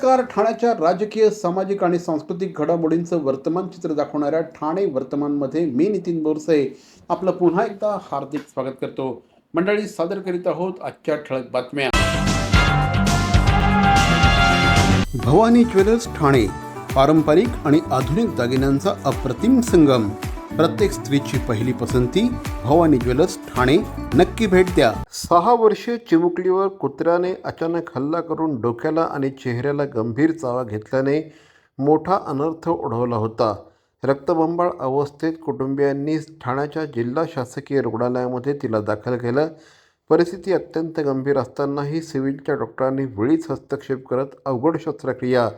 नमस्कार. ठाण्याच्या राजकीय, सामाजिक आणि सांस्कृतिक घडामोडींचं वर्तमान चित्र दाखवणाऱ्या ठाणे वर्तमानमध्ये मी नितीन बोरसे आपलं पुन्हा एकदा हार्दिक स्वागत करतो. मंडळी, सादर करीत आहोत आजच्या ठळक बातम्या. भवानी ज्वेलर्स ठाणे, पारंपरिक आणि आधुनिक दागिन्यांचा अप्रतिम संगम. प्रत्येक स्त्रीची पहिली पसंती भवानी ज्वेलर्स ठाणे. नक्की भेट द्या. 6 वर्षीय चिमुकलीवर कुत्र्याने अचानक हल्ला करून डोक्याला आणि चेहऱ्याला गंभीर चावा घेतल्याने मोठा अनर्थ ओढवला होता. रक्तबंबाळ अवस्थेत कुटुंबियांनी ठाण्याच्या जिल्हा शासकीय रुग्णालयामध्ये तिला दाखल केलं. परिस्थिती अत्यंत गंभीर असतानाही सिव्हिलच्या डॉक्टरांनी वेळीच हस्तक्षेप करत अवघड शस्त्रक्रिया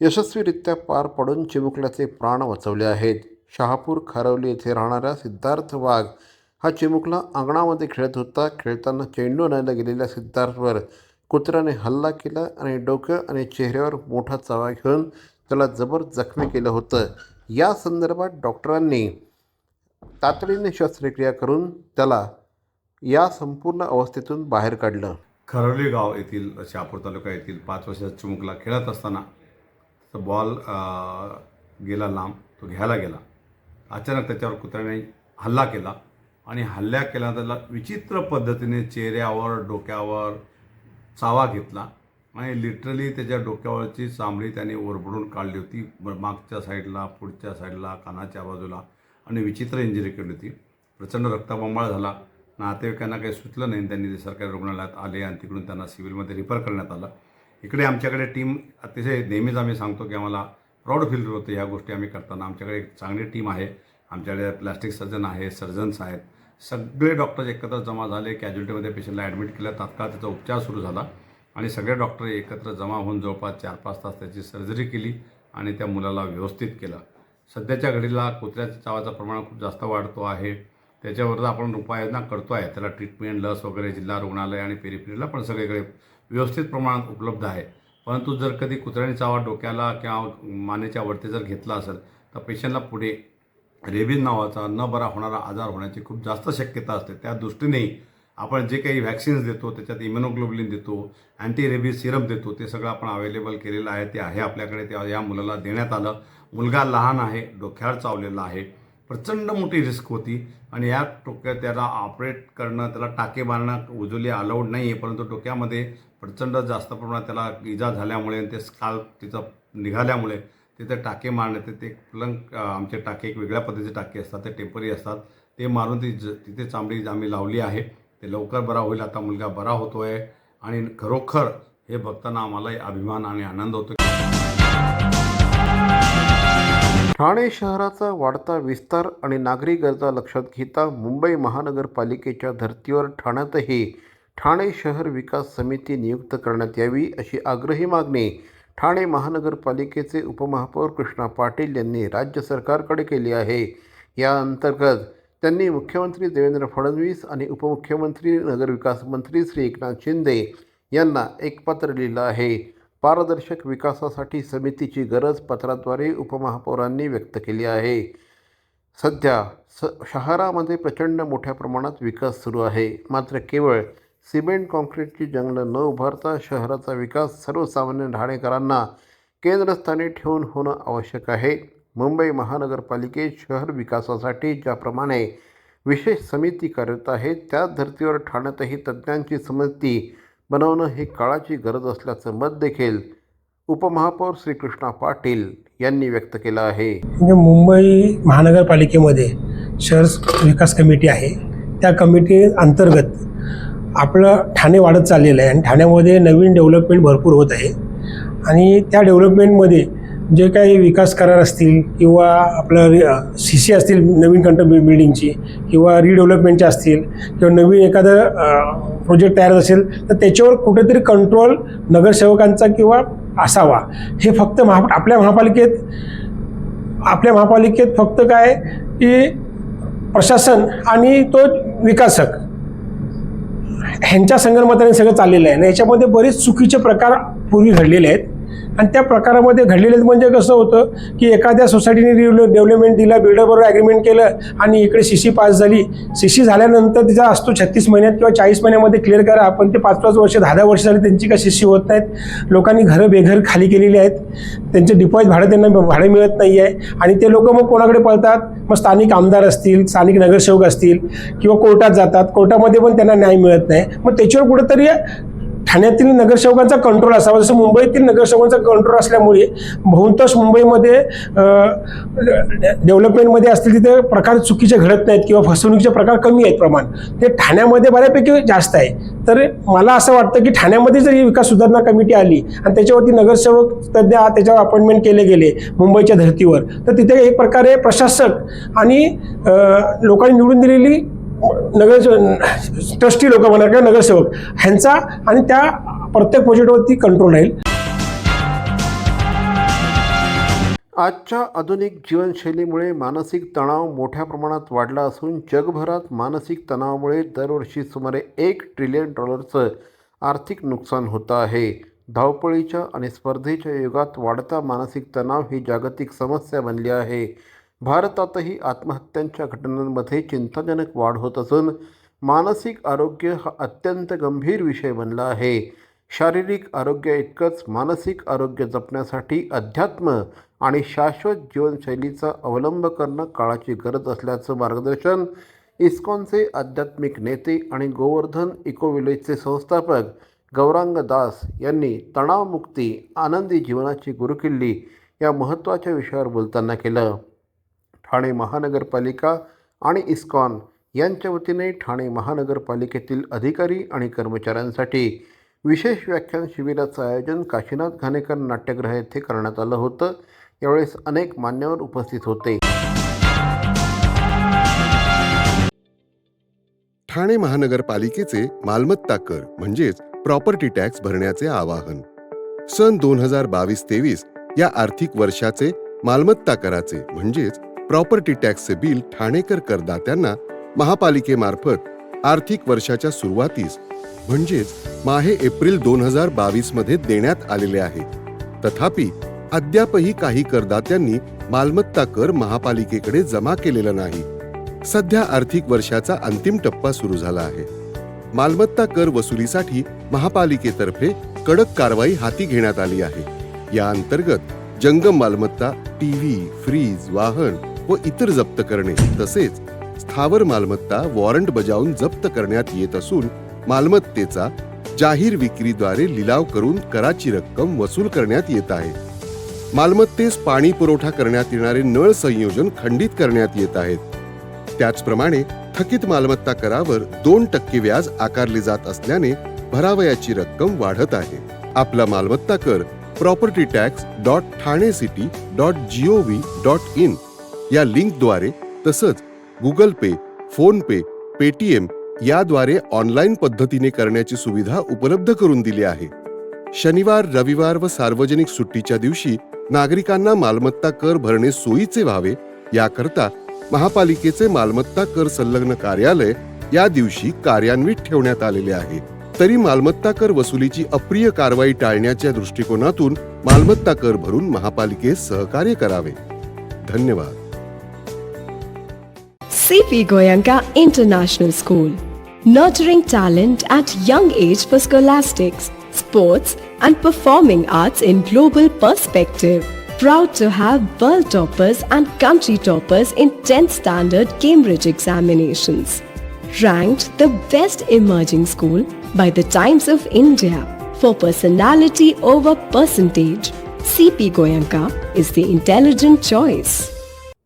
यशस्वीरित्या पार पाडून चिमुकल्याचे प्राण वाचवले आहेत. शहापूर खारवली येथे राहणारा सिद्धार्थ वाघ हा चिमुकला अंगणामध्ये खेळत होता. खेळताना चेंडू आणायला गेलेल्या सिद्धार्थवर कुत्र्याने हल्ला केला आणि डोकं आणि चेहऱ्यावर मोठा चावा घेऊन त्याला जबर जखमी केलं होतं. या संदर्भात डॉक्टरांनी तातडीने शस्त्रक्रिया करून त्याला या संपूर्ण अवस्थेतून बाहेर काढलं. खरवली गाव येथील शहापूर तालुका येथील 5 वर्षाचा चिमुकला खेळत असताना त्याचा बॉल गेला लांब, तो घ्यायला गेला. अचानक त्याच्यावर कुत्र्याने हल्ला केला आणि हल्ला केला त्याला विचित्र पद्धतीने चेहऱ्यावर, डोक्यावर चावा घेतला आणि लिटरली त्याच्या डोक्यावरची चामडी त्याने ओरबडून काढली होती. मागच्या साईडला, पुढच्या साईडला, कानाच्या बाजूला आणि विचित्र इंजुरी केली होती. प्रचंड रक्तबंबाळ झाला. नातेवाईकांना काही सुचलं नाही. त्यांनी ते सरकारी रुग्णालयात आले आणि तिकडून त्यांना सिव्हिलमध्ये रिफर करण्यात आलं. इकडे आमच्याकडे टीम अतिशय, नेहमीच आम्ही सांगतो की आम्हाला प्राऊड फील होतं ह्या गोष्टी आम्ही करताना. आमच्याकडे एक चांगली टीम आहे. आमच्याकडे प्लॅस्टिक सर्जन आहे, सर्जन्स आहेत, सगळे डॉक्टर्स एकत्र जमा झाले. कॅज्युलिटीमध्ये पेशंटला ॲडमिट केलं. तात्काळ त्याचा उपचार सुरू झाला आणि सगळे डॉक्टर एकत्र जमा होऊन जवळपास 4-5 तास त्याची सर्जरी केली आणि त्या मुलाला व्यवस्थित केलं. सध्याच्या घडीला कुत्र्याच्या चावाचं प्रमाण खूप जास्त वाढतो आहे. त्याच्यावर आपण उपाययोजना करतो आहे. त्याला ट्रीटमेंट, लस वगैरे जिल्हा रुग्णालय आणि पेरिफेरीला पण सगळीकडे व्यवस्थित प्रमाणात उपलब्ध आहे. परंतु जर कधी कुत्र्याने चावा डोक्याला किंवा मानेच्या वरती जर घेतला असेल तर पेशंटला पुढे रेबीज नावाचा न बरा होणारा आजार होण्याची खूप जास्त शक्यता असते. त्या दृष्टीने आपण जे काही व्हॅक्सिन्स देतो, त्याच्यात इम्युनोग्लोबुलिन देतो, अँटी रेबीज सिरम देतो, ते सगळं आपण अवेलेबल केलेलं आहे. ते आहे आपल्याकडे. ते या मुलाला देण्यात आलं. मुलगा लहान आहे, डोक्यावर चावलेला आहे. प्रचंड मोठी रिस्क होती आणि या त्याला ऑपरेट करणं, त्याला टाके मारणं उजवली अलाउड नाही आहे. परंतु डोक्यामध्ये प्रचंड जास्त प्रमाणात त्याला इजा झाल्यामुळे ते स्काल्प तिचं निघाल्यामुळे तिथे टाके मारणे, ते आमचे टाके एक वेगळ्या पद्धतीचे टाके असतात, ते टेम्पररी असतात. ते मारून तिथे चांबडी आम्ही लावली आहे. ते लवकर बरा होईल. आता मुलगा बरा होतो आहे आणि खरोखर हे बघताना आम्हालाही अभिमान आणि आनंद होतो. ठाणे शहराचा वाढता विस्तार आणि नागरी गरजा लक्षात घेता मुंबई महानगरपालिकेच्या धर्तीवर ठाण्यातही ठाणे शहर विकास समिती नियुक्त करण्यात यावी, अशी आग्रही मागणी ठाणे महानगरपालिकेचे उपमहापौर कृष्णा पाटील यांनी राज्य सरकारकडे केली आहे. या अंतर्गत त्यांनी मुख्यमंत्री देवेंद्र फडणवीस आणि उपमुख्यमंत्री नगरविकास मंत्री श्री एकनाथ शिंदे यांना एक पत्र लिहिलं आहे. पारदर्शक विकासासाठी समितीची गरज पत्राद्वारे उपमहापौरांनी व्यक्त केली आहे. सध्या शहरामध्ये प्रचंड मोठ्या प्रमाणात विकास सुरू आहे. मात्र केवळ सिमेंट कॉन्क्रीटची जंगलं न उभारता शहराचा विकास सर्वसामान्य ठाणेकरांना केंद्रस्थानी ठेवून होणं आवश्यक आहे. मुंबई महानगरपालिकेत शहर विकासासाठी ज्याप्रमाणे विशेष समिती कार्यरत आहे, त्याच धर्तीवर ठाण्यातही तज्ज्ञांची समिती बनवणं ही काळाची गरज असल्याचं मत देखील उपमहापौर श्री कृष्णा पाटील यांनी व्यक्त केलं आहे. म्हणजे मुंबई महानगरपालिकेमध्ये शहर विकास कमिटी आहे. त्या कमिटी अंतर्गत आपलं ठाणे वाढत चाललेलं आहे आणि ठाण्यामध्ये नवीन डेव्हलपमेंट भरपूर होत आहे. आणि त्या डेव्हलपमेंटमध्ये जे काही विकास करार असतील किंवा आपलं CC असतील, नवीन बिल्डिंगची, किंवा रिडेव्हलपमेंटचे असतील, किंवा नवीन एखादं प्रोजेक्ट तयार असेल तर त्याच्यावर कुठेतरी कंट्रोल नगरसेवकांचा किंवा असावा. हे फक्त आपल्या महापालिकेत फक्त काय की प्रशासन आणि तो विकासक ह्यांच्या संगनमताने सगळं चाललेलं आहे. आणि याच्यामध्ये बरेच चुकीचे प्रकार पूर्वी घडलेले आहेत. आणि त्या प्रकारामध्ये घडलेलं म्हणजे कसं होतं की एखाद्या सोसायटीने डेव्हलपमेंट दिला, बिल्डरबरोबर ॲग्रीमेंट केलं आणि इकडे CC पास झाली. CC झाल्यानंतर तिचा असतो 36 महिन्यात किंवा 40 महिन्यामध्ये क्लिअर करा, पण ते 5-5 वर्ष 10-10 वर्ष झाली त्यांची काय CC होत नाहीत. लोकांनी घरं बेघर खाली केलेली आहेत, त्यांचे डिपॉझिट भाडं त्यांना भाडं मिळत नाही आहे आणि ते लोक मग कोणाकडे पळतात, मग स्थानिक आमदार असतील, स्थानिक नगरसेवक असतील किंवा कोर्टात जातात. कोर्टामध्ये पण त्यांना न्याय मिळत नाही. मग त्याच्यावर कुठेतरी ठाण्यातील नगरसेवकांचा कंट्रोल असावा. जसं मुंबईतील नगरसेवकांचा कंट्रोल असल्यामुळे बहुतांश मुंबईमध्ये डेव्हलपमेंटमध्ये असतील तिथे प्रकार चुकीचे घडत नाहीत किंवा फसवणुकीचे प्रकार कमी आहेत प्रमाण. ते ठाण्यामध्ये बऱ्यापैकी जास्त आहे. तर मला असं वाटतं की ठाण्यामध्ये जर ही विकास सुधारणा कमिटी आली आणि त्याच्यावरती नगरसेवक तज्ज्ञ त्याच्यावर अपॉइंटमेंट केले गेले मुंबईच्या धर्तीवर, तर तिथे एक प्रकारे प्रशासक आणि लोकांनी निवडून दिलेली ट्रस्टी लोक म्हणा किंवा नगरसेवक ह्यांचा आणि त्या प्रत्येक प्रोजेक्टवरती कंट्रोल राहील. आजच्या आधुनिक जीवनशैलीमुळे मानसिक तणाव मोठ्या प्रमाणात वाढला असून जगभरात मानसिक तणावामुळे दरवर्षी सुमारे $1 ट्रिलियन आर्थिक नुकसान होतं आहे. धावपळीच्या आणि स्पर्धेच्या युगात वाढता मानसिक तणाव ही जागतिक समस्या बनली आहे. भारतातही आत्महत्यांच्या घटनांमध्ये चिंताजनक वाढ होत असून मानसिक आरोग्य हा अत्यंत गंभीर विषय बनला आहे. शारीरिक आरोग्य इतकंच मानसिक आरोग्य जपण्यासाठी अध्यात्म आणि शाश्वत जीवनशैलीचा अवलंब करणं काळाची गरज असल्याचं मार्गदर्शन इस्कॉनचे आध्यात्मिक नेते आणि गोवर्धन इको विलेजचे संस्थापक गौरांग दास यांनी तणावमुक्ती आनंदी जीवनाची गुरुकिल्ली या महत्त्वाच्या विषयावर बोलताना केलं. ठाणे महानगरपालिका आणि इस्कॉन यांच्या वतीने ठाणे महानगरपालिकेतील अधिकारी आणि कर्मचाऱ्यांसाठी विशेष व्याख्यान शिबिराचं आयोजन काशीनाथ घाणेकर नाट्यगृह येथे करण्यात आलं होतं. यावेळेस अनेक मान्यवर उपस्थित होते. ठाणे महानगरपालिकेचे मालमत्ता कर म्हणजेच प्रॉपर्टी टॅक्स भरण्याचे आवाहन. सन 2022-23 या आर्थिक वर्षाचे मालमत्ता कराचे म्हणजेच प्रॉपर्टी टॅक्सचे बिल ठाणेकर करदात्यांना महापालिकेमार्फत आर्थिक वर्षाच्या सुरुवातीस म्हणजेच माहे एप्रिल 2022 मध्ये देण्यात आलेले आहे. तथापि अद्यापही काही करदात्यांनी मालमत्ता कर महापालिकेकडे जमा केलेला नाही. सध्या आर्थिक वर्षाचा अंतिम टप्पा सुरू झाला आहे. मालमत्ता कर वसुलीसाठी महापालिकेतर्फे कडक कारवाई हाती घेण्यात आली आहे. या अंतर्गत जंगम मालमत्ता, टीव्ही, फ्रीज, वाहन व इतर जप्त करणे तसेच स्थावर मालमत्ता वॉरंट बजावून जप्त करण्यात येत असून मालमत्तेचा जाहीर विक्रीद्वारे लिलाव करून कराची रक्कम वसूल करण्यात येत आहे. मालमत्तेस पाणी पुरवठा करण्यात येणारे नळ संयोजन खंडित करण्यात येत आहेत. त्याचप्रमाणे थकीत मालमत्ता करावर 2% व्याज आकारले जात असल्याने भरावयाची रक्कम वाढत आहे. आपला मालमत्ता कर propertytax.thanecity.gov.in या लिंकद्वारे तसंच गुगल पे, फोन पे, पेटीएम याद्वारे ऑनलाईन पद्धतीने करण्याची सुविधा उपलब्ध करून दिली आहे. शनिवार, रविवार व सार्वजनिक सुट्टीच्या दिवशी नागरिकांना मालमत्ता कर भरणे सोयीचे व्हावे याकरता महापालिकेचे मालमत्ता कर संलग्न कार्यालय या दिवशी कार्यान्वित ठेवण्यात आलेले आहे. तरी मालमत्ता कर वसुलीची अप्रिय कारवाई टाळण्याच्या दृष्टिकोनातून मालमत्ता कर भरून महापालिकेस सहकार्य करावे. धन्यवाद. CP Goenka International School, nurturing talent at young age for scholastics, sports and performing arts in global perspective. Proud to have world toppers and country toppers in 10th standard Cambridge examinations. Ranked the best emerging school by the Times of India for personality over percentage. CP Goenka is the intelligent choice.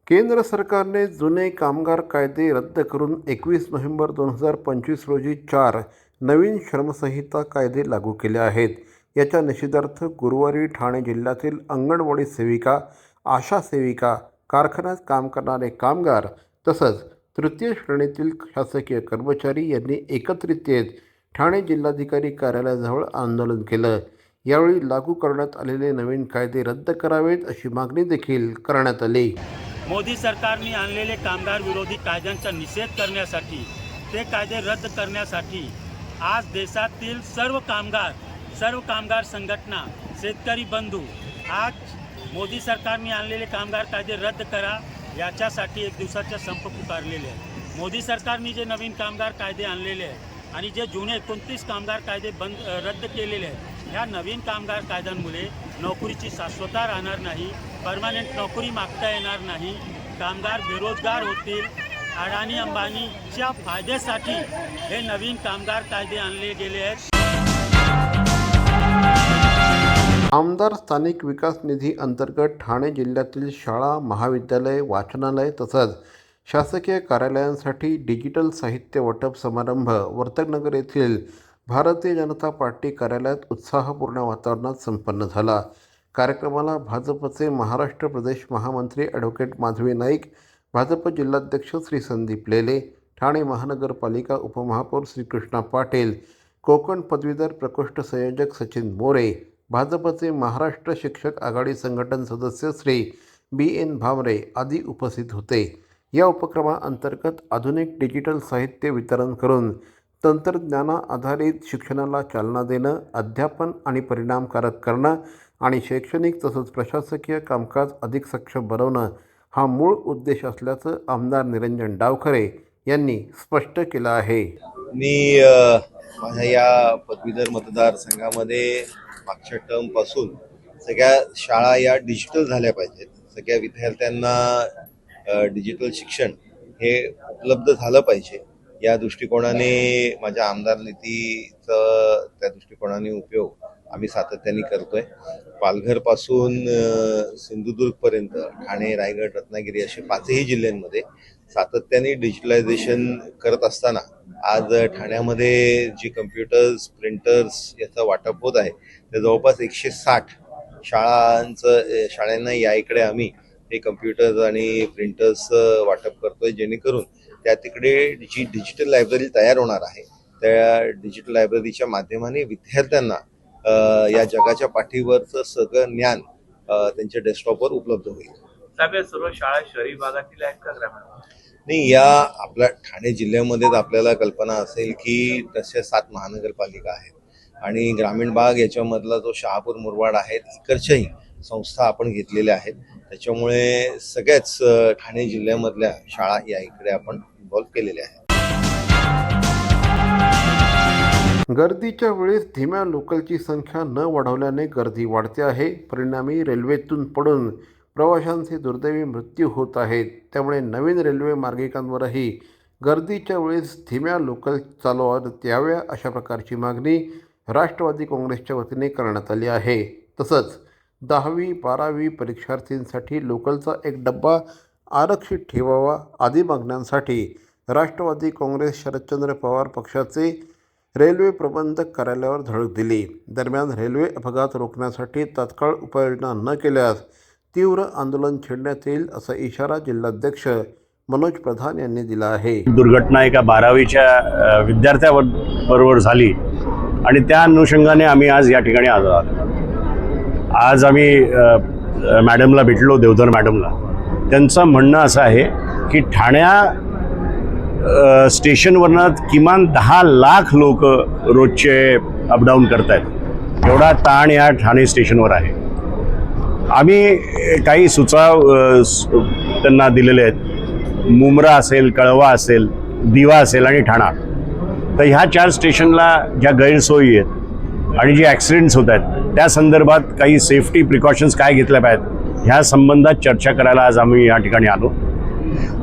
केंद्र सरकारने जुने कामगार कायदे रद्द करून 21 November 2025 रोजी 4 नवीन श्रमसंहिता कायदे लागू केले आहेत. याच्या निषेधार्थ गुरुवारी ठाणे जिल्ह्यातील अंगणवाडी सेविका, आशा सेविका, कारखान्यात काम करणारे कामगार तसंच तृतीय श्रेणीतील शासकीय कर्मचारी यांनी एकत्रित येत ठाणे जिल्हाधिकारी कार्यालयाजवळ आंदोलन केलं. यावेळी लागू करण्यात आलेले नवीन कायदे रद्द करावेत अशी मागणी देखील करण्यात आली. मोदी सरकारने आणलेले कामगार विरोधी कायद्यांचा निषेध करण्यासाठी, ते कायदे रद्द करण्यासाठी आज देशातील सर्व कामगार संघटना, शेतकरी बंधू, आज मोदी सरकारने आणलेले कामगार कायदे रद्द करा याच्यासाठी एक दिवसाचा संप पुकारलेले आहे. मोदी सरकारने जे नवीन कामगार कायदे आणलेले आहेत आणि जे जुने 29 कामगार कायदे रद्द केलेले आहेत, ह्या नवीन कामगार कायद्यांमुळे नोकरीची शाश्वतता राहणार नाही, परमनंट नोकरी मागता येणार नाही, कामगार बेरोजगार होतील. अडाणी अंबानीच्या फायद्यासाठी हे नवीन कामगार कायदे आणले गेले आहेत. आमदार स्थानिक विकास निधी अंतर्गत ठाणे जिल्ह्यातील शाळा, महाविद्यालय, वाचनालय तसंच शासकीय कार्यालयांसाठी डिजिटल साहित्य वाटप समारंभ वर्तकनगर येथील भारतीय जनता पार्टी कार्यालयात उत्साहपूर्ण वातावरणात संपन्न झाला. कार्यक्रमाला भाजपचे महाराष्ट्र प्रदेश महामंत्री ॲडव्होकेट माधवी नाईक, भाजप जिल्हाध्यक्ष श्री संदीप लेले, ठाणे महानगरपालिका उपमहापौर श्री कृष्णा पाटील, कोकण पदवीधर प्रकोष्ठ संयोजक सचिन मोरे, भाजपचे महाराष्ट्र शिक्षक आघाडी संघटन सदस्य श्री BN भामरे आदी उपस्थित होते. या उपक्रमाअंतर्गत आधुनिक डिजिटल साहित्य वितरण करून तंत्रज्ञानाधारित शिक्षणाला चालना देणं, अध्यापन आणि परिणामकारक करणं आणि शैक्षणिक तसंच प्रशासकीय कामकाज अधिक सक्षम बनवणं हा मूळ उद्देश असल्याचं आमदार निरंजन डावखरे यांनी स्पष्ट केलं आहे. मी माझ्या या पदवीधर मतदारसंघामध्ये मागच्या टर्मपासून सगळ्या शाळा या डिजिटल झाल्या पाहिजेत, सगळ्या विद्यार्थ्यांना डिजिटल शिक्षण हे उपलब्ध झालं पाहिजे या दृष्टिकोनाने माझ्या आमदार निधीचा त्या दृष्टिकोनाने उपयोग आम्ही सातत्याने करतोय. पालघरपासून सिंधुदुर्गपर्यंत ठाणे, रायगड, रत्नागिरी असे 5ही जिल्ह्यांमध्ये सातत्याने डिजिटलायझेशन करत असताना आज ठाण्यामध्ये जी कम्प्युटर्स, प्रिंटर्स याचं वाटप होत आहे ते जवळपास 160 शाळांना या इकडे आम्ही हे कम्प्युटर्स आणि प्रिंटर्स वाटप करतोय, जेणेकरून त्या तिकडे जी डिजिटल लायब्ररी तयार होणार आहे त्या डिजिटल लायब्ररीच्या माध्यमाने विद्यार्थ्यांना या जगाच्या पाठीवरचं सगळं ज्ञान त्यांच्या डेस्कटॉपवर उपलब्ध होईल. सर्व शाळा शहरी भागातील आहेत का ग्रामीण? नाही, या आपल्या ठाणे जिल्ह्यामध्येच आपल्याला कल्पना असेल की तसे 7 महानगरपालिका आहेत आणि ग्रामीण भाग याच्यामधला जो शहापूर, मुरबाड आहेत, इकडच्याही संस्था आपण घेतलेल्या आहेत. त्याच्यामुळे सगळ्याच ठाणे जिल्ह्यामधल्या शाळा या इकडे आपण इन्व्हॉल्व केलेल्या आहेत. गर्दीच्या वेळेस धीम्या लोकलची संख्या न वाढवल्याने गर्दी वाढते आहे. परिणामी रेल्वेतून पडून प्रवाशांचे दुर्दैवी मृत्यू होत आहेत. त्यामुळे नवीन रेल्वे मार्गिकांवरही गर्दीच्या वेळेस धीम्या लोकल चालवण्यात याव्या अशा प्रकारची मागणी राष्ट्रवादी काँग्रेसच्या वतीने करण्यात आली आहे. तसंच 10वी 12वी परीक्षार्थींसाठी लोकलचा एक डब्बा आरक्षित ठेवावा आदी मागण्यांसाठी राष्ट्रवादी काँग्रेस शरदचंद्र पवार पक्षाचे रेल्वे प्रबंधक कार्यालयावर धडक दिली. दरम्यान रेल्वे अपघात रोखण्यासाठी तात्काळ उपाययोजना न केल्यास तीव्र आंदोलन छेडण्यात येईल असा इशारा जिल्हाध्यक्ष मनोज प्रधान यांनी दिला आहे. दुर्घटना एका 12वीच्या विद्यार्थ्याबरोबर झाली आणि त्या अनुषंगाने आम्ही आज या ठिकाणी आलो आहोत. आज आम्ही मॅडमला भेटलो, देवधर मॅडमला. त्यांचं म्हणणं असं आहे की ठाण्या स्टेशनवरनं किमान 10 लाख लोक रोजचे अपडाऊन करत आहेत. एवढा ताण या ठाणे स्टेशनवर आहे. आम्ही काही सुचाव त्यांना दिलेले आहेत. मुंब्रा असेल, कळवा असेल, दिवा असेल आणि ठाणा. तर ह्या 4 स्टेशनला ज्या गैरसोयी आहेत आणि जे ॲक्सिडेंट्स होत आहेत त्या संदर्भात काही सेफ्टी प्रिकॉशन्स काय घेतल्या पाहिजेत ह्या संबंधात चर्चा करायला आज आम्ही या ठिकाणी आलो.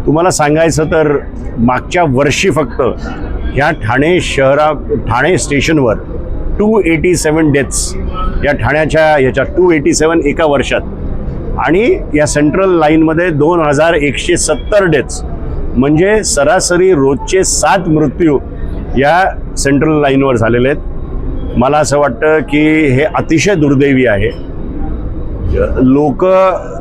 तुम्हाला सांगायचं तर मागच्या वर्षी फक्त ह्या ठाणे स्टेशनवर 287 डेथ्स या ठाण्याच्या ह्याच्या 287 एका वर्षात आणि या सेंट्रल लाईनमध्ये 2170 डेथ्स म्हणजे सरासरी रोजचे 7 मृत्यू या सेंट्रल लाईनवर झालेले आहेत. मला असं वाटतं की हे अतिशय दुर्दैवी आहे. लोक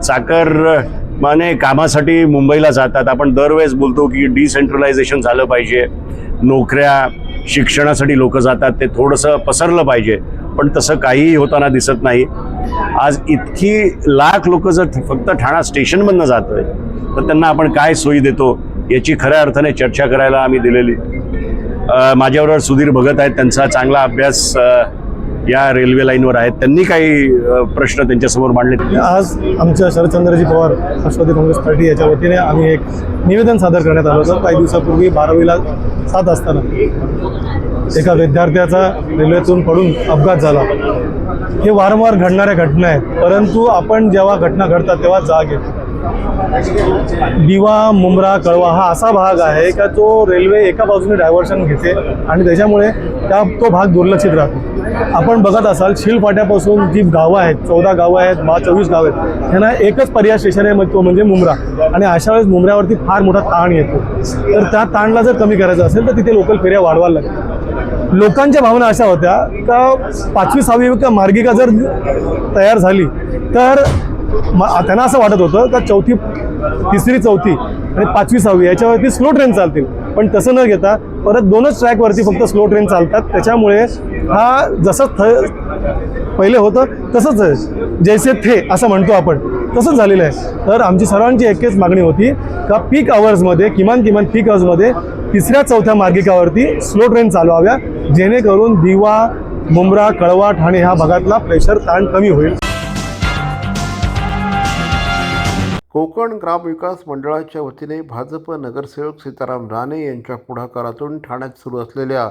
चाकरमाने कामासाठी मुंबईला जातात. आपण दरवेळेस बोलतो की डिसेंट्रलायझेशन झालं पाहिजे, नोकऱ्या शिक्षणासाठी लोक जातात, ते थोडंसं पसरलं पाहिजे, पण तसं काहीही होताना दिसत नाही. आज इतकी लाख लोक जर फक्त ठाणा स्टेशनमधनं जातोय तर त्यांना आपण काय सोयी देतो याची खऱ्या अर्थाने चर्चा करायला आम्ही दिलेली. माझ्याबरोबर सुधीर भगत आहेत, त्यांचा चांगला अभ्यास या रेल्वे लाईनवर आहेत, त्यांनी काही प्रश्न त्यांच्यासमोर मांडले. आज आमच्या शरदचंद्रजी पवार राष्ट्रवादी काँग्रेस पार्टी याच्या वतीने आम्ही एक निवेदन सादर करण्यात आलं होतं. काही दिवसापूर्वी 12वीला 7 असताना एका विद्यार्थ्याचा रेल्वेतून पडून अपघात झाला. हे वारंवार घडणाऱ्या घटना आहेत, परंतु आपण जेव्हा घटना घडतात तेव्हा जाग येते. दिवा, मुंब्रा, कळवा हा असा भाग आहे का तो रेल्वे एका बाजूने डायव्हर्शन घेते आणि त्याच्यामुळे तो भाग दुर्लक्षित राहतो. आपण बघत असाल शिलफाट्यापासून जी गावं आहेत, 14 गावं आहेत, 24 गावं आहेत, त्यांना एकच पर्याय स्टेशन आहे, तो म्हणजे मुंब्रा. आणि अशा वेळेस मुंब्र्यावरती फार मोठा ताण येतो. तर त्या ताणला जर कमी करायचं असेल तर तिथे लोकल फेऱ्या वाढवायला लागतात. लोकांच्या भावना अशा होत्या का 5वी 6वी मार्गिका जर तयार झाली तर त्यांना असं वाटत होतं का 4थी 3री 4थी आणि 5वी 6वी याच्यावरती स्लो ट्रेन चालतील. पण तसं न घेता परत 2च ट्रॅकवरती फक्त स्लो ट्रेन चालतात. त्याच्यामुळे हा जसं पहिले होतं तसंच जैसे थे असं म्हणतो आपण, तसंच झालेलं आहे. तर आमची सर्वांची एकच मागणी होती का पीक आवर्समध्ये किमान पीक आवर्समध्ये 3ऱ्या 4थ्या मार्गिकावरती स्लो ट्रेन चालवाव्या, जेणेकरून दिवा, मुंब्रा, कळवा, ठाणे ह्या भागातला प्रेशर ताण कमी होईल. कोकण ग्रामविकास मंडळाच्या वतीने भाजप नगरसेवक सीताराम राणे यांच्या पुढाकारातून ठाण्यात सुरू असलेल्या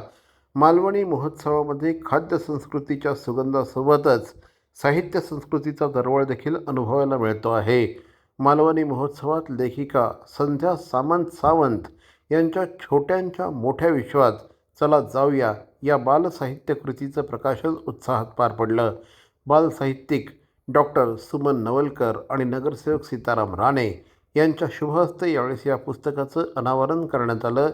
मालवणी महोत्सवामध्ये खाद्य संस्कृतीच्या सुगंधासोबतच साहित्य संस्कृतीचा दरवळ देखील अनुभवायला मिळतो आहे. मालवणी महोत्सवात लेखिका संध्या सावंत यांच्या छोट्यांच्या मोठ्या विश्वात चला जाऊया या बालसाहित्य कृतीचं प्रकाशन उत्साहात पार पडलं. बालसाहित्यिक डॉक्टर सुमन नवलकर आणि नगरसेवक सीताराम राणे यांच्या शुभहस्ते यावेळेस या पुस्तकाचं अनावरण करण्यात आलं.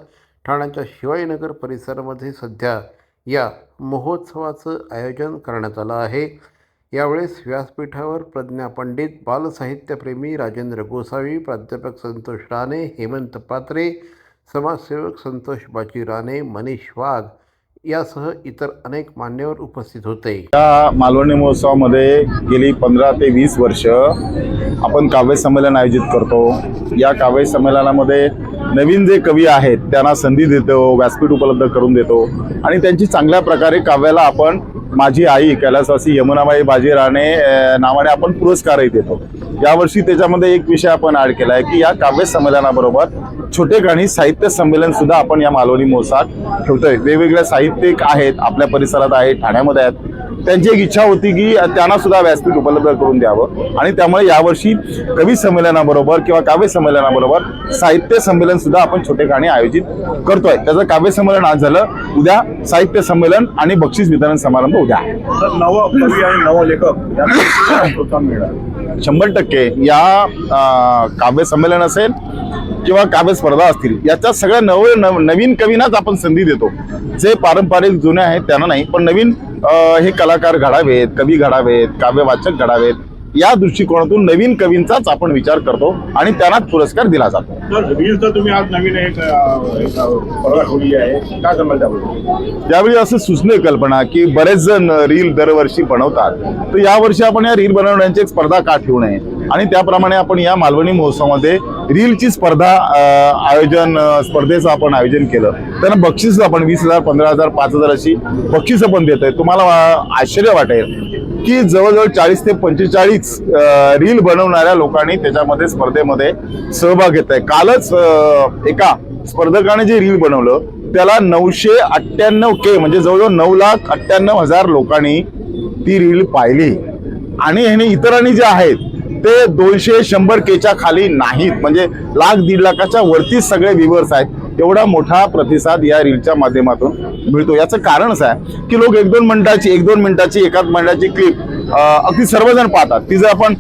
ठाण्याच्या शिवाजीनगर परिसरामध्ये सध्या या महोत्सवाचं आयोजन करण्यात आलं आहे. यावेळेस व्यासपीठावर प्रज्ञा पंडित, बालसाहित्यप्रेमी राजेंद्र गोसावी, प्राध्यापक संतोष राणे, हेमंत पात्रे, समाजसेवक संतोष बाजी राणे, मनीष वाघ यासह इतर अनेक मान्यवर उपस्थित होते. या मालवणी महोत्सवामध्ये गेली 15 ते 20 वर्ष आपण काव्य संमेलन आयोजित करतो. या काव्य संमेलनामध्ये नवीन जे कवी आहेत त्यांना संधी देतो, व्यासपीठ उपलब्ध करून देतो आणि त्यांची चांगल्या प्रकारे काव्याला आपण माझी आई कैलासवासी यमुनाबाई बाजी राणे नावाने आपण पुरस्कारही देतो. यावर्षी त्याच्यामध्ये एक विषय आपण ॲड केला आहे की या काव्य संमेलनाबरोबर छोटेखानी साहित्य संमेलन सुद्धा आपण या मालवणी महोत्सवात ठेवतोय. वेगवेगळे साहित्यिक आहेत, आपल्या परिसरात आहेत, ठाण्यामध्ये आहेत. त्यांची एक इच्छा होती की त्यांना सुद्धा व्यासपीठ उपलब्ध करून द्यावं आणि त्यामुळे यावर्षी कवी संमेलनाबरोबर किंवा काव्य संमेलनाबरोबर साहित्य संमेलन सुद्धा आपण छोटेखानी आयोजित करतोय. त्याचं काव्य संमेलन आज झालं, उद्या साहित्य संमेलन आणि बक्षीस वितरण समारंभ उद्या. नव कवी आणि नव लेखक 100% या काव्य संमेलन असेल किंवा काव्य स्पर्धा असतील याच्यात सगळ्या नवीन कवींनाच आपण संधी देतो. जे पारंपरिक जुने आहेत त्यांना नाही, पण नवीन हे कलाकार घडावेत, कवी घडावेत, काव्यवाचक घडावेत या दृष्टिकोनातून नवीन कवींचाच आपण विचार करतो आणि त्यांनाच पुरस्कार दिला जातो. तुम्ही आज नवीन एक स्पर्धा ठेवली आहे, काय करणार त्याबद्दल? त्यावेळी असं सुचणे कल्पना की बरेच जण रील दरवर्षी बनवतात, तर यावर्षी आपण या रील बनवण्याची एक स्पर्धा का ठेवू नये आणि त्याप्रमाणे आपण या मालवणी महोत्सवामध्ये रीलची स्पर्धेचं आपण आयोजन केलं. त्यांना बक्षीस आपण 20,000, 15,000, 5,000 अशी बक्षीस पण देत आहे. तुम्हाला आश्चर्य वाटेल की जवळजवळ 40 ते 45 रील बनवणाऱ्या लोकांनी त्याच्यामध्ये स्पर्धेमध्ये सहभाग घेत आहे. कालच एका स्पर्धकाने जे रील बनवलं त्याला 998K म्हणजे जवळजवळ 9,98,000 लोकांनी ती रील पाहिली आणि ह्याने इतरांनी जे आहेत ते 200-100Kच्या खाली नाहीत, म्हणजे 1,00,000-1.5 लाखाच्या वरतीच सगळे व्ह्यूअर्स आहेत. एवढा मोठा प्रतिसाद या रीलच्या माध्यमातून मिळतो. याचं कारण असं आहे की लोक 1-2 मिनिटाची एकाच मिनिटाची क्लिप अगदी सर्वजण पाहतात. ती जर आपण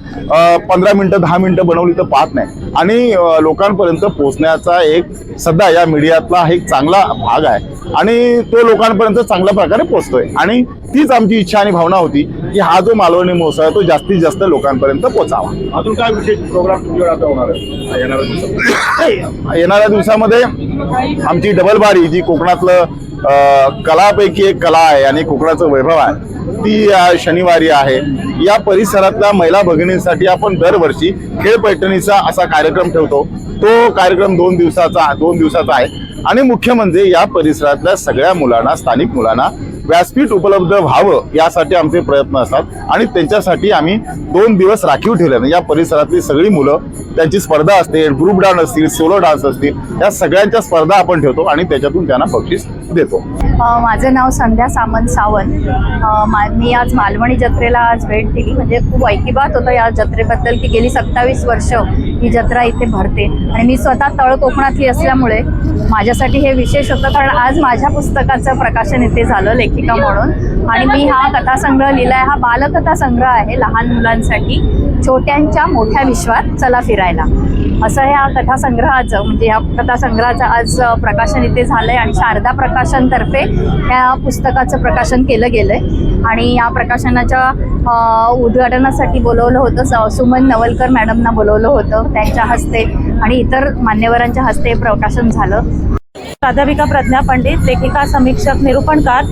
15 मिनिटं 10 मिनिटं बनवली तर पाहत नाही आणि लोकांपर्यंत पोहोचण्याचा एक सध्या या मीडियातला एक चांगला भाग आहे आणि तो लोकांपर्यंत चांगल्या प्रकारे पोहोचतोय आणि तीच आमची इच्छा आणि भावना होती की हा जो मालवणी महोत्सव आहे तो जास्तीत जास्त लोकांपर्यंत पोहोचावा. अजून काय विशेष प्रोग्राम तुमच्याकडे आता होणार आहे येणाऱ्या दिवसामध्ये? आमची डबल बारी जी कोकणातलं कलापैकी एक कला आहे आणि कोकणाचं वैभव आहे ती शनिवारी आहे. या परिसरातल्या महिला भगिनींसाठी आपण दरवर्षी खेळ पैठणीचा असा कार्यक्रम ठेवतो. तो कार्यक्रम 2 दिवसाचा आहे आणि मुख्य म्हणजे या परिसरातल्या सगळ्या मुलांना, स्थानिक मुलांना व्यासपीठ उपलब्ध व्हावं यासाठी आमचे प्रयत्न असतात आणि त्यांच्यासाठी आम्ही 2 दिवस राखीव ठेवले. या परिसरातली सगळी मुलं, त्यांची स्पर्धा असते, ग्रुप डान्स असतील, सोलो डान्स असतील, या सगळ्यांच्या स्पर्धा आपण ठेवतो आणि त्याच्यातून त्यांना बक्षीस देतो. माझं नाव संध्या सामंत सावंत. मी आज मालवणी जत्रेला आज भेट दिली. म्हणजे खूप ऐकिबात होतं या जत्रेबद्दल की गेली 27 वर्ष ही जत्रा इथे भरते आणि मी स्वतः तळ कोकणातली असल्यामुळे माझ्यासाठी हे विशेष होतं, कारण आज माझ्या पुस्तकाचं प्रकाशन इथे झालं लेखिका म्हणून. आणि मी हा कथासंग्रह लिहिला आहे. हा बालकथा संग्रह आहे लहान मुलांसाठी, छोट्यांच्या मोठ्या विश्वात चला फिरायला, असं ह्या कथासंग्रहाचं म्हणजे ह्या कथासंग्रहाचं आज प्रकाशन इथे झालं आहे. आणि शारदा प्रकाशनतर्फे ह्या पुस्तकाचं प्रकाशन केलं गेलं आहे. आणि या प्रकाशनाच्या उद्घाटनासाठी बोलवलं होतं, सुमन नवलकर मॅडमना बोलवलं होतं, त्यांच्या हस्ते आणि इतर मान्यवरांच्या हस्ते प्रकाशन झालं. प्राध्यापिका प्रज्ञा पंडित, लेखिका, समीक्षक, निरूपणकार.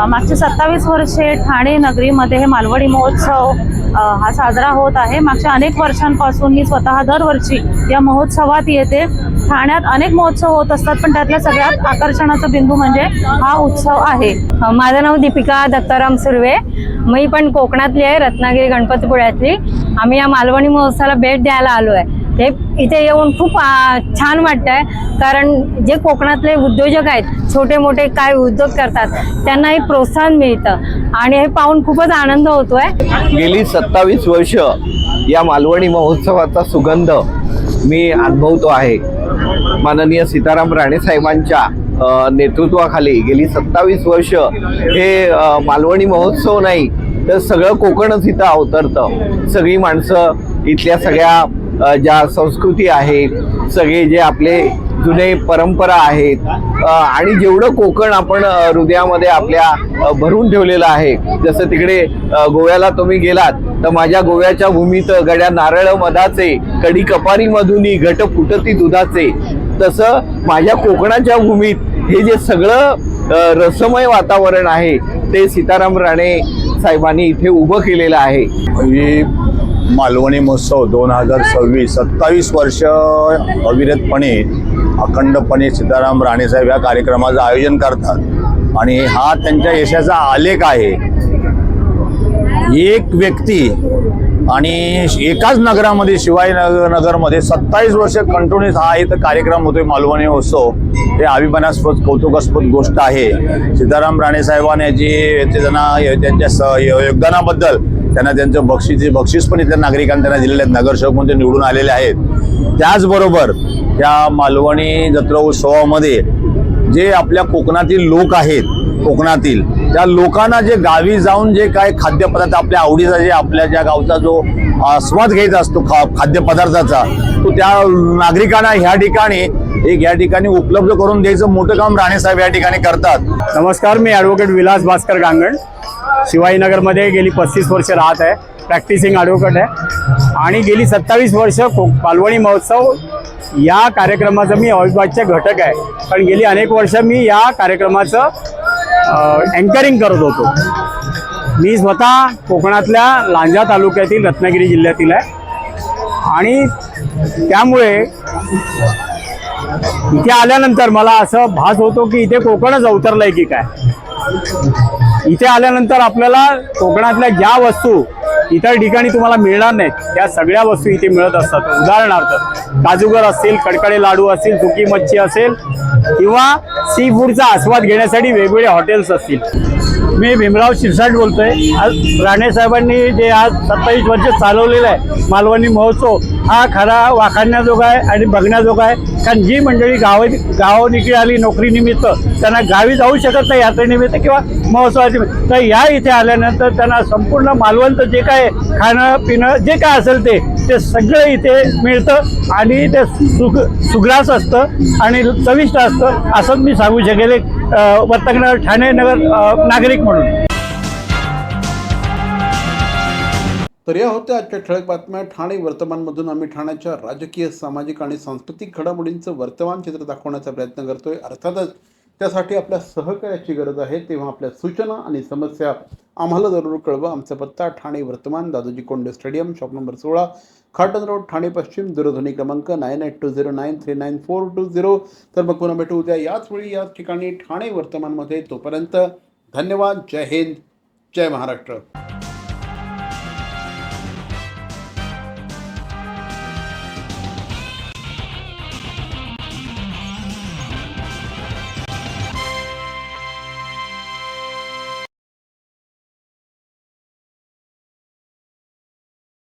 मागचे 27 वर्षे ठाणे नगरीमध्ये हे मालवणी महोत्सव हा साजरा होत आहे. मागच्या अनेक वर्षांपासून मी स्वतः दरवर्षी या महोत्सवात येते. ठाण्यात अनेक महोत्सव होत असतात, पण त्यातल्या सगळ्यात आकर्षणाचा बिंदू म्हणजे हा उत्सव आहे. माझं नाव दीपिका दत्ताराम सुर्वे. मी पण कोकणातली आहे, रत्नागिरी गणपतीपुळ्यातली. आम्ही या मालवणी महोत्सवाला भेट द्यायला आलो आहे. हे इथे येऊन खूप छान वाटतंय, कारण जे कोकणातले उद्योजक आहेत, छोटे मोठे काय उद्योग करतात, त्यांनाही प्रोत्साहन मिळतं आणि हे पाहून खूपच आनंद होतोय. गेली 27 वर्ष या मालवणी महोत्सवाचा सुगंध मी अनुभवतो आहे. माननीय सीताराम राणे साहेबांच्या नेतृत्वाखाली गेली 27 वर्ष हे मालवणी महोत्सव नाही तर सगळं कोकणच इथं अवतरतं. सगळी माणसं, इथल्या सगळ्या ज्या संस्कृती आहेत, सगळे जे आपले जुने परंपरा आहेत आणि जेवढं कोकण आपण हृदयामध्ये आपल्या भरून ठेवलेलं आहे. जसं तिकडे गोव्याला तुम्ही गेलात तर माझ्या गोव्याच्या भूमीत गड्या नारळ मधाचे, कडी कपारी मधुनी, घट फुटती दुधाचे, तसं माझ्या कोकणाच्या भूमीत हे जे सगळं रसमय वातावरण आहे ते सीताराम राणे साहेबांनी इथे उभं केलेलं आहे. मालवणी महोत्सव 2026 27 वर्ष अविरतपणे अखंडपणे सीताराम राणेसाहेब या कार्यक्रमाचं आयोजन करतात आणि हा त्यांच्या यशाचा आलेख आहे. एक व्यक्ती आणि एकाच नगरामध्ये, शिवाजीनगरमध्ये 27 वर्ष कंटिन्यूस हा इथं कार्यक्रम होतोय मालवणी महोत्सव. हे अभिमानास्पद कौतुकास्पद गोष्ट आहे. सीताराम राणेसाहेबांनी त्यांच्या योगदानाबद्दल त्यांना त्यांचं बक्षीस पण इथल्या नागरिकांनी त्यांना दिलेले आहेत. नगरसेवक म्हणून ते निवडून आलेले आहेत. त्याचबरोबर त्या मालवणी जत्रा उत्सवामध्ये जे आपल्या कोकणातील लोक आहेत, कोकणातील त्या लोकांना जे गावी जाऊन जे काय खाद्यपदार्थ आपल्या आवडीचा, जे आपल्या ज्या गावचा जो स्वाद घ्यायचा असतो खाद्यपदार्थाचा, तो त्या नागरिकांना ह्या ठिकाणी उपलब्ध करून द्यायचं मोठं काम राणेसाहेब या ठिकाणी करतात. नमस्कार, मी ॲडव्होकेट विलास भास्कर गांगण, शिवाजीनगरमध्ये गेली 35 वर्ष राहत आहे. प्रॅक्टिसिंग ॲडव्होकेट आहे आणि गेली 27 वर्ष मालवणी महोत्सव या कार्यक्रमाचा मी अविभाज्य घटक आहे. पण गेली अनेक वर्ष मी या कार्यक्रमाचं अँकरिंग करत होतो. मी स्वतः कोकणातल्या लांजा तालुक्यातील रत्नागिरी जिल्ह्यातील आहे आणि त्यामुळे इथे आल्यानंतर मला असं भास होतो की इथे कोकणच अवतरलंय की काय. इथे आल्यानंतर आपल्याला कोकणातल्या ज्या वस्तू इतर ठिकाणी तुम्हाला मिळणार नाहीत त्या सगळ्या वस्तू इथे मिळत असतात. उदाहरणार्थ काजूगर असतील, कडकडे लाडू असतील, सुकी मच्छी असेल किंवा सी फूडचा आस्वाद घेण्यासाठी वेगवेगळे हॉटेल्स असतील. मी भीमराव शिरसाट बोलतोय. आज राणेसाहेबांनी जे आज 27 वर्ष चालवलेलं आहे मालवणी महोत्सव, हा खरा वाखाणण्याजोगा आहे आणि बघण्याजोगा आहे. कारण जी मंडळी गावानिकडे आली नोकरीनिमित्त, त्यांना गावी जाऊ शकत नाही यात्रेनिमित्त किंवा महोत्सवानिमित्त, तर या इथे आल्यानंतर त्यांना संपूर्ण मालवणचं जे काय खाणं पिणं जे काय असेल ते सगळं इथे मिळतं आणि ते सुग्रास असतं आणि चविष्ट असतं असंच मी सांगू शकेल एक वर्तकणार ठाणे नगर नागरिक म्हणून. तर या होत्या आजच्या ठळक बातम्या. ठाणे वर्तमानमधून आम्ही ठाण्याच्या राजकीय, सामाजिक आणि सांस्कृतिक घडामोडींचं वर्तमान चित्र दाखवण्याचा प्रयत्न करतोय. अर्थातच त्यासाठी आपल्या सहकार्याची गरज आहे. तेव्हा आपल्या सूचना आणि समस्या आम्हाला जरूर कळवा. आमचा पत्ता ठाणे वर्तमान, Dadoji Konde stadium, shop number 16, Khatan road, Thane पश्चिम. दूरध्वनी क्रमांक 9820939420. तर मग पुन्हा भेटू उद्या याच वेळी याच ठिकाणी ठाणे वर्तमानमध्ये. तोपर्यंत धन्यवाद. जय हिंद. जय महाराष्ट्र.